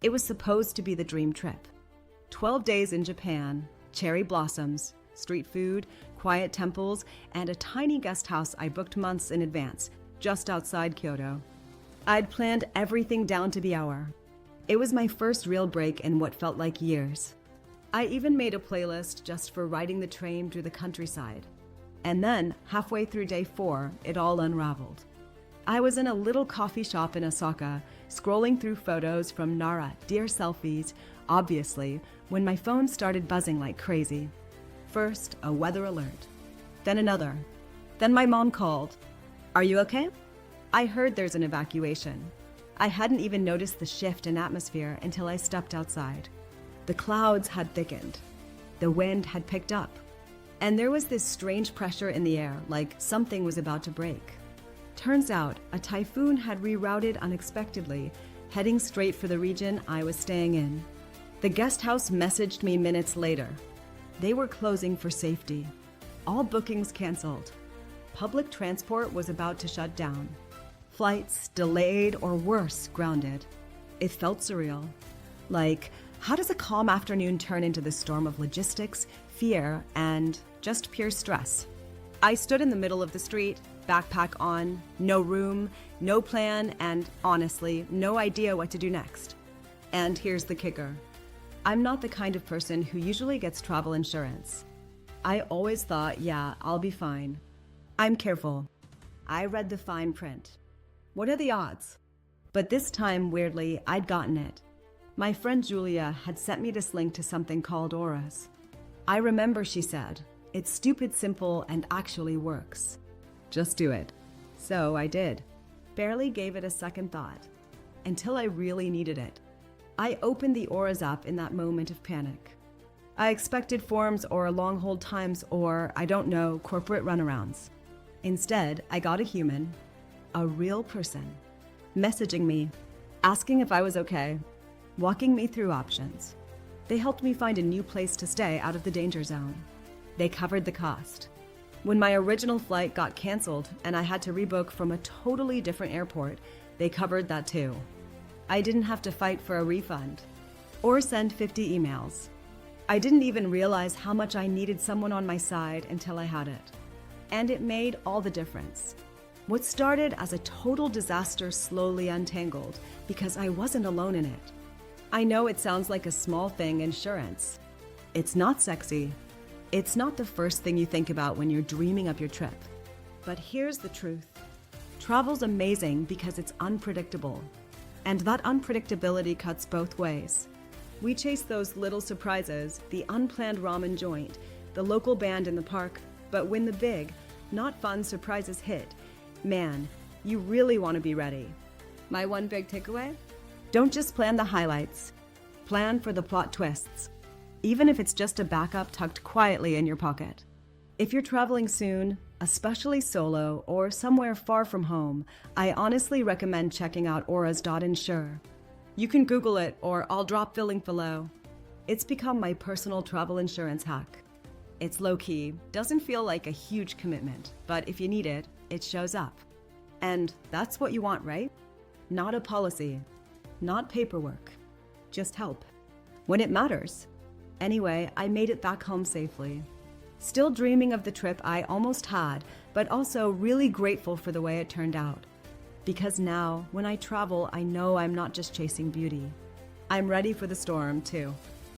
It was supposed to be the dream trip. 12 days in Japan, cherry blossoms, street food, quiet temples, and a tiny guest house I booked months in advance, just outside Kyoto. I'd planned everything down to the hour. It was my first real break in what felt like years. I even made a playlist just for riding the train through the countryside. And then, halfway through day 4, it all unraveled. I was in a little coffee shop in Osaka, scrolling through photos from Nara, dear selfies, obviously, when my phone started buzzing like crazy. First, a weather alert. Then another. Then my mom called. "Are you okay?" I heard there's an evacuation. I hadn't even noticed the shift in atmosphere until I stepped outside. The clouds had thickened. The wind had picked up. And there was this strange pressure in the air, like something was about to break. Turns out, a typhoon had rerouted unexpectedly, heading straight for the region I was staying in. The guest house messaged me minutes later. They were closing for safety. All bookings canceled. Public transport was about to shut down. Flights delayed or worse, grounded. It felt surreal. Like, how does a calm afternoon turn into the storm of logistics, fear, and just pure stress? I stood in the middle of the street, backpack on, no room, no plan, and honestly, no idea what to do next. And here's the kicker. I'm not the kind of person who usually gets travel insurance. I always thought, yeah, I'll be fine. I'm careful. I read the fine print. What are the odds? But this time, weirdly, I'd gotten it. My friend Julia had sent me this link to something called auras. I remember she said, "It's stupid simple and actually works. Just do it." So I did. Barely gave it a second thought. Until I really needed it. I opened the auras app in that moment of panic. I expected forms or long hold times or, I don't know, corporate runarounds. Instead, I got a human, a real person, messaging me, asking if I was okay, walking me through options. They helped me find a new place to stay out of the danger zone. They covered the cost. When my original flight got canceled and I had to rebook from a totally different airport, they covered that too. I didn't have to fight for a refund or send 50 emails. I didn't even realize how much I needed someone on my side until I had it. And it made all the difference. What started as a total disaster slowly untangled because I wasn't alone in it. I know it sounds like a small thing, insurance. It's not sexy. It's not the first thing you think about when you're dreaming up your trip. But here's the truth. Travel's amazing because it's unpredictable. And that unpredictability cuts both ways. We chase those little surprises, the unplanned ramen joint, the local band in the park, but when the big, not fun surprises hit, man, you really want to be ready. My one big takeaway? Don't just plan the highlights. Plan for the plot twists, even if it's just a backup tucked quietly in your pocket. If you're traveling soon, especially solo or somewhere far from home, I honestly recommend checking out auras.insure. You can Google it or I'll drop the link below. It's become my personal travel insurance hack. It's low-key, doesn't feel like a huge commitment, but if you need it, it shows up. And that's what you want, right? Not a policy, not paperwork, just help. When it matters. Anyway, I made it back home safely. Still dreaming of the trip I almost had, but also really grateful for the way it turned out. Because now, when I travel, I know I'm not just chasing beauty. I'm ready for the storm, too.